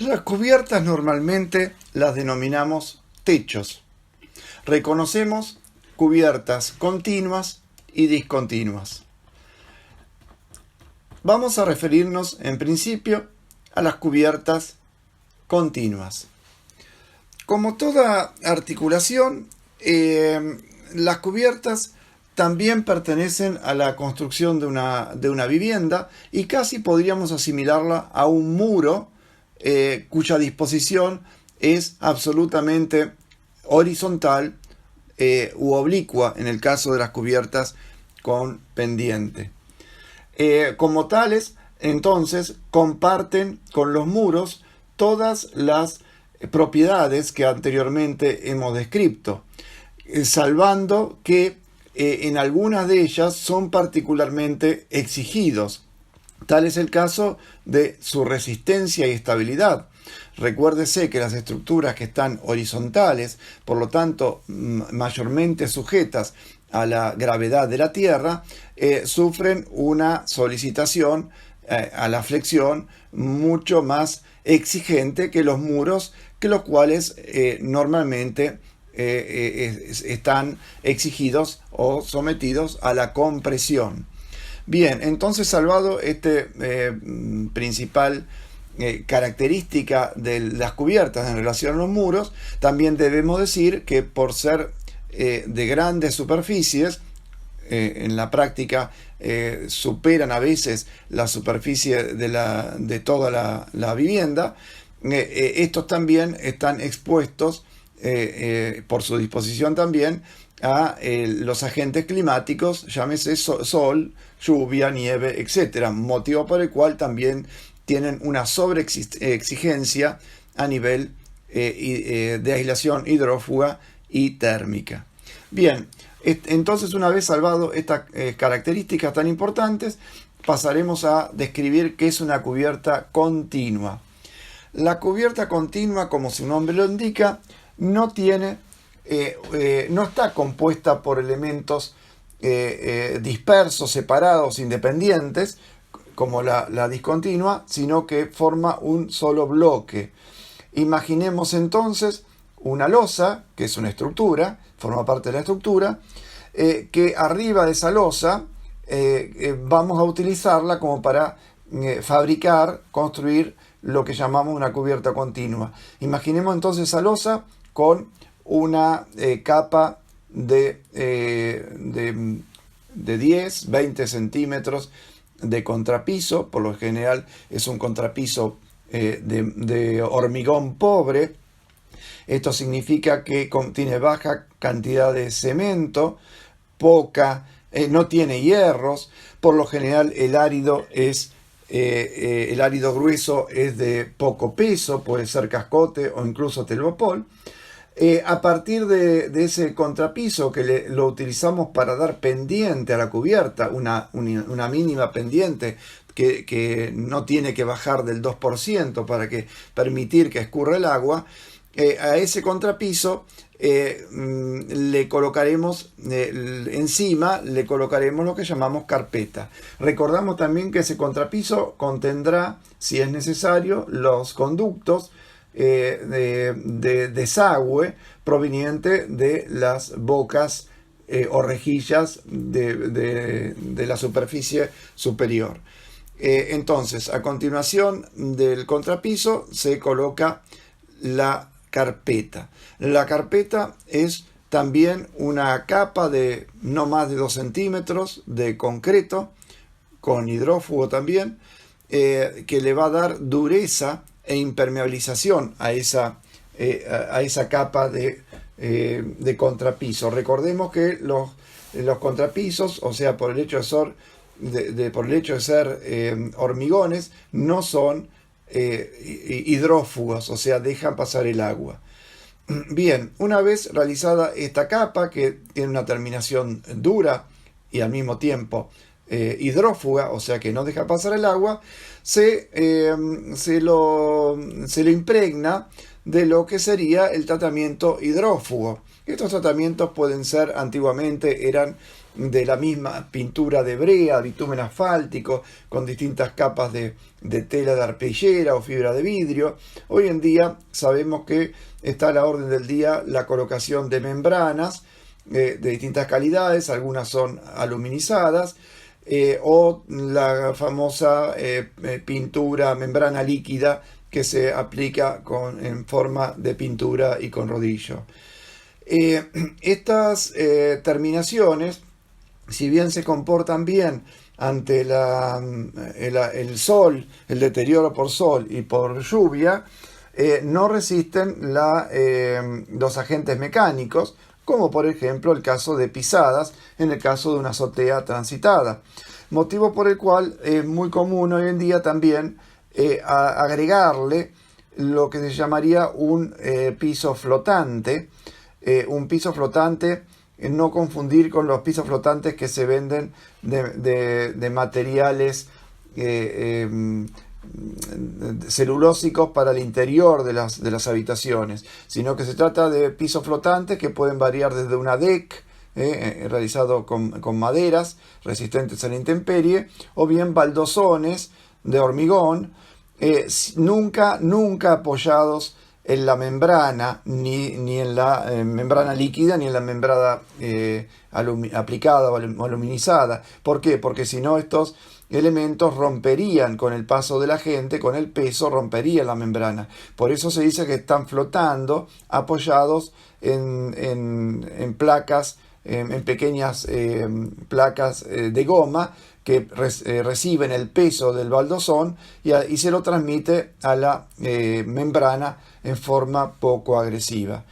Las cubiertas normalmente las denominamos techos. Reconocemos cubiertas continuas y discontinuas. Vamos a referirnos en principio a las cubiertas continuas. Como toda articulación, las cubiertas también pertenecen a la construcción de una vivienda y casi podríamos asimilarla a un muro cuya disposición es absolutamente horizontal u oblicua en el caso de las cubiertas con pendiente. Como tales, entonces, comparten con los muros todas las propiedades que anteriormente hemos descrito, salvando que en algunas de ellas son particularmente exigidos. Tal es el caso de su resistencia y estabilidad. Recuérdese que las estructuras que están horizontales, por lo tanto mayormente sujetas a la gravedad de la Tierra, sufren una solicitación a la flexión mucho más exigente que los muros, que los cuales normalmente están exigidos o sometidos a la compresión. Bien, entonces, salvado este principal característica de las cubiertas en relación a los muros, también debemos decir que por ser de grandes superficies, en la práctica superan a veces la superficie de toda la vivienda, estos también están expuestos por su disposición también a los agentes climáticos, llámese sol, lluvia, nieve, etc., motivo por el cual también tienen una sobreexigencia a nivel de aislación hidrófuga y térmica. Bien, entonces, una vez salvado estas características tan importantes, pasaremos a describir qué es una cubierta continua. La cubierta continua, como su nombre lo indica, no está compuesta por elementos dispersos, separados, independientes, como la discontinua, sino que forma un solo bloque. Imaginemos entonces una losa, que es una estructura, forma parte de la estructura, que arriba de esa losa vamos a utilizarla como para construir lo que llamamos una cubierta continua. Imaginemos entonces esa losa con una capa de 10, 20 centímetros de contrapiso. Por lo general es un contrapiso de hormigón pobre. Esto significa que tiene baja cantidad de cemento, no tiene hierros. Por lo general el árido grueso es de poco peso, puede ser cascote o incluso telopol. A partir de ese contrapiso que lo utilizamos para dar pendiente a la cubierta, una mínima pendiente que no tiene que bajar del 2% para permitir que escurra el agua, a ese contrapiso le colocaremos encima lo que llamamos carpeta. Recordamos también que ese contrapiso contendrá, si es necesario, los conductos de desagüe proveniente de las bocas o rejillas de la superficie superior. Entonces, a continuación del contrapiso se coloca la carpeta. La carpeta es también una capa de no más de 2 centímetros de concreto, con hidrófugo también, que le va a dar dureza e impermeabilización a esa capa de contrapiso. Recordemos que los contrapisos, o sea, por el hecho de ser hormigones, no son hidrófugos, o sea, dejan pasar el agua. Bien, una vez realizada esta capa, que tiene una terminación dura y al mismo tiempo hidrófuga, o sea que no deja pasar el agua, se lo impregna de lo que sería el tratamiento hidrófugo. Estos tratamientos antiguamente eran de la misma pintura de brea, bitumen asfáltico, con distintas capas de tela de arpillera o fibra de vidrio. Hoy en día sabemos que está a la orden del día la colocación de membranas de distintas calidades, algunas son aluminizadas, o la famosa pintura membrana líquida que se aplica en forma de pintura y con rodillo. Estas terminaciones, si bien se comportan bien ante el sol, el deterioro por sol y por lluvia, no resisten los agentes mecánicos, como por ejemplo el caso de pisadas en el caso de una azotea transitada. Motivo por el cual es muy común hoy en día también agregarle lo que se llamaría un piso flotante. Un piso flotante, no confundir con los pisos flotantes que se venden de materiales celulósicos para el interior de las habitaciones, sino que se trata de pisos flotantes que pueden variar desde una deck realizado con maderas resistentes a la intemperie, o bien baldosones de hormigón, nunca apoyados en la membrana, ni en la membrana líquida, ni en la membrana aplicada o aluminizada. ¿Por qué? Porque si no, estos elementos romperían con el paso de la gente, con el peso rompería la membrana. Por eso se dice que están flotando apoyados en placas, en pequeñas placas de goma que reciben el peso del baldosón y se lo transmite a la membrana en forma poco agresiva.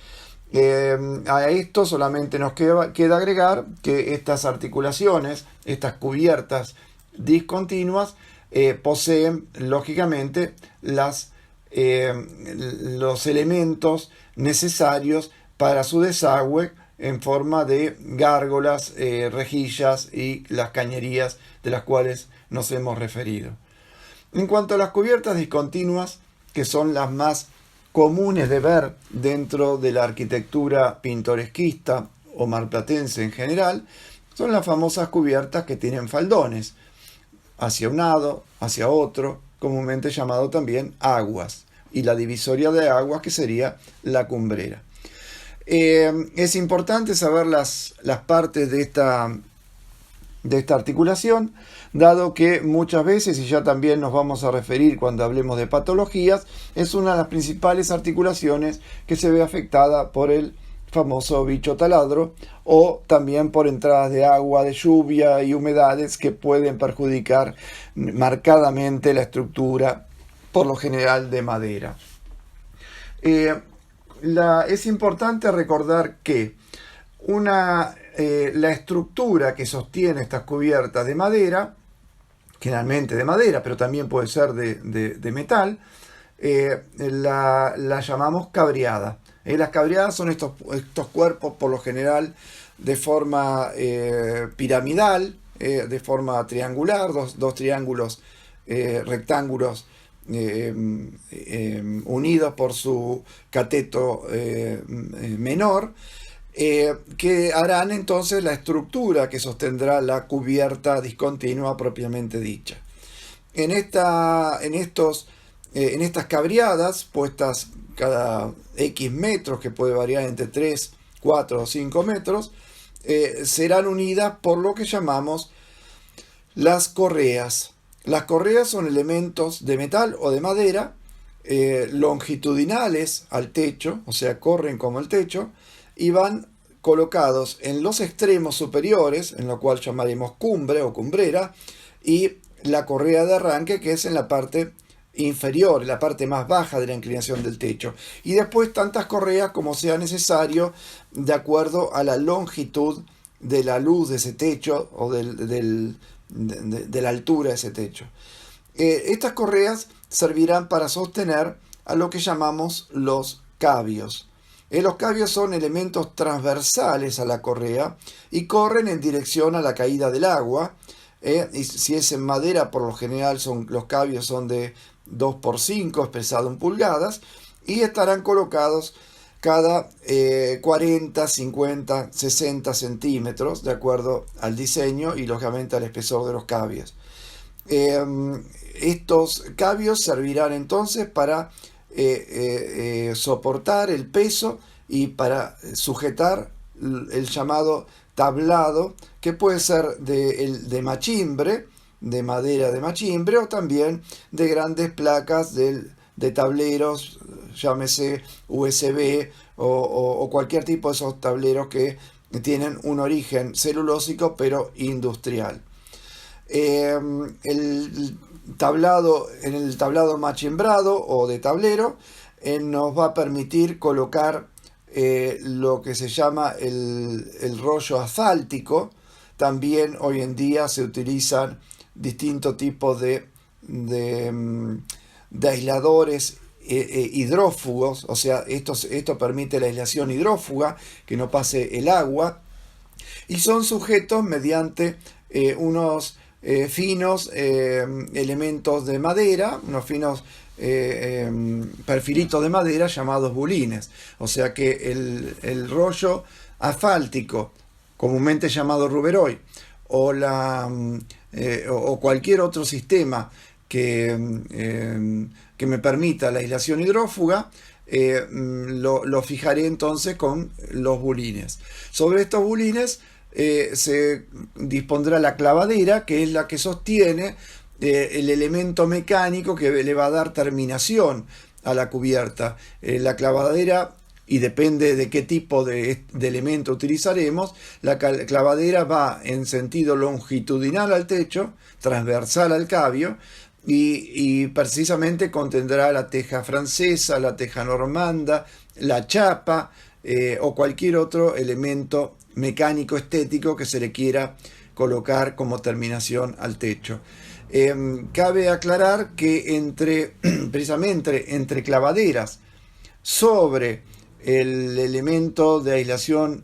A esto solamente nos queda agregar que estas articulaciones, estas cubiertas discontinuas, poseen lógicamente los elementos necesarios para su desagüe en forma de gárgolas, rejillas y las cañerías de las cuales nos hemos referido. En cuanto a las cubiertas discontinuas, que son las más comunes de ver dentro de la arquitectura pintoresquista o marplatense en general, son las famosas cubiertas que tienen faldones hacia un lado, hacia otro, comúnmente llamado también aguas, y la divisoria de aguas que sería la cumbrera. Es importante saber las partes de esta articulación, dado que muchas veces, y ya también nos vamos a referir cuando hablemos de patologías, es una de las principales articulaciones que se ve afectada por el famoso bicho taladro, o también por entradas de agua, de lluvia y humedades que pueden perjudicar marcadamente la estructura, por lo general de madera. Es importante recordar que la estructura que sostiene estas cubiertas de madera, generalmente de madera, pero también puede ser de metal, la llamamos cabreada. Las cabreadas son estos cuerpos por lo general de forma piramidal, de forma triangular, dos triángulos rectángulos unidos por su cateto menor, que harán entonces la estructura que sostendrá la cubierta discontinua propiamente dicha. En estas cabreadas, puestas cada X metros, que puede variar entre 3, 4 o 5 metros, serán unidas por lo que llamamos las correas. Las correas son elementos de metal o de madera, longitudinales al techo, o sea, corren como el techo, y van colocados en los extremos superiores, en lo cual llamaremos cumbre o cumbrera, y la correa de arranque, que es en la parte inferior, la parte más baja de la inclinación del techo, y después tantas correas como sea necesario de acuerdo a la longitud de la luz de ese techo o de la altura de ese techo. Estas correas servirán para sostener a lo que llamamos los cabios. Los cabios son elementos transversales a la correa y corren en dirección a la caída del agua. Y si es en madera, por lo general los cabios son de 2 por 5, expresado en pulgadas, y estarán colocados cada 40, 50, 60 centímetros, de acuerdo al diseño y lógicamente al espesor de los cabios. Estos cabios servirán entonces para soportar el peso y para sujetar el llamado tablado, que puede ser de machimbre, de madera de machimbre, o también de grandes placas de tableros, llámese USB o cualquier tipo de esos tableros que tienen un origen celulósico pero industrial. En el tablado machimbrado o de tablero nos va a permitir colocar lo que se llama el rollo asfáltico. También hoy en día se utilizan distintos tipos de aisladores hidrófugos, o sea, esto permite la aislación hidrófuga, que no pase el agua, y son sujetos mediante unos finos elementos de madera, unos finos perfilitos de madera llamados bulines. O sea que el rollo asfáltico, comúnmente llamado Ruberoy, o cualquier otro sistema que me permita la aislación hidrófuga, lo fijaré entonces con los bulines. Sobre estos bulines se dispondrá la clavadera, que es la que sostiene el elemento mecánico que le va a dar terminación a la cubierta. La clavadera, y depende de qué tipo de elemento utilizaremos, la clavadera va en sentido longitudinal al techo, transversal al cabio, y precisamente contendrá la teja francesa, la teja normanda, la chapa o cualquier otro elemento mecánico estético que se le quiera colocar como terminación al techo. Cabe aclarar que precisamente entre clavaderas sobre el elemento de aislación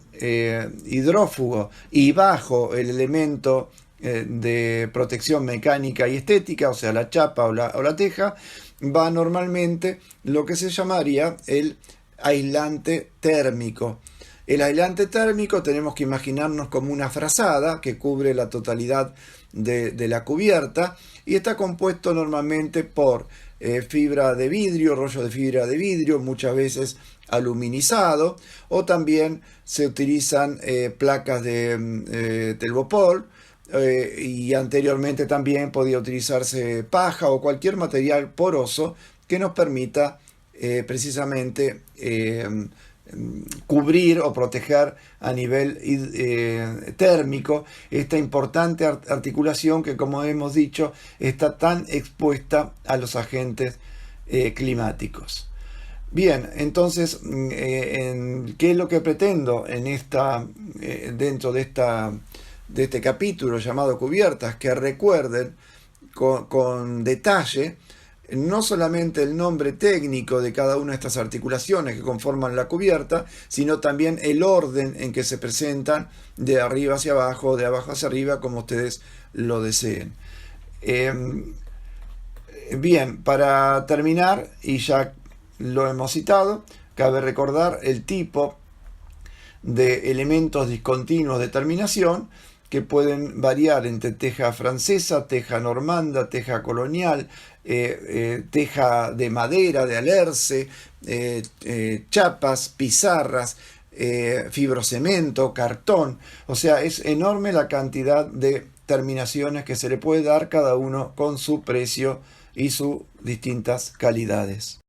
hidrófugo y bajo el elemento de protección mecánica y estética, o sea, la chapa o la teja, va normalmente lo que se llamaría el aislante térmico. El aislante térmico tenemos que imaginarnos como una frazada que cubre la totalidad de la cubierta, y está compuesto normalmente por fibra de vidrio, rollo de fibra de vidrio, muchas veces aluminizado, o también se utilizan placas de telgopor, y anteriormente también podía utilizarse paja o cualquier material poroso que nos permita precisamente cubrir o proteger a nivel térmico esta importante articulación que, como hemos dicho, está tan expuesta a los agentes climáticos. Bien, entonces, ¿qué es lo que pretendo dentro de este capítulo llamado cubiertas? Que recuerden con detalle no solamente el nombre técnico de cada una de estas articulaciones que conforman la cubierta, sino también el orden en que se presentan de arriba hacia abajo, de abajo hacia arriba, como ustedes lo deseen. Bien, para terminar, y ya lo hemos citado, cabe recordar el tipo de elementos discontinuos de terminación, que pueden variar entre teja francesa, teja normanda, teja colonial, teja de madera, de alerce, chapas, pizarras, fibrocemento, cartón. O sea, es enorme la cantidad de terminaciones que se le puede dar, cada uno con su precio y sus distintas calidades.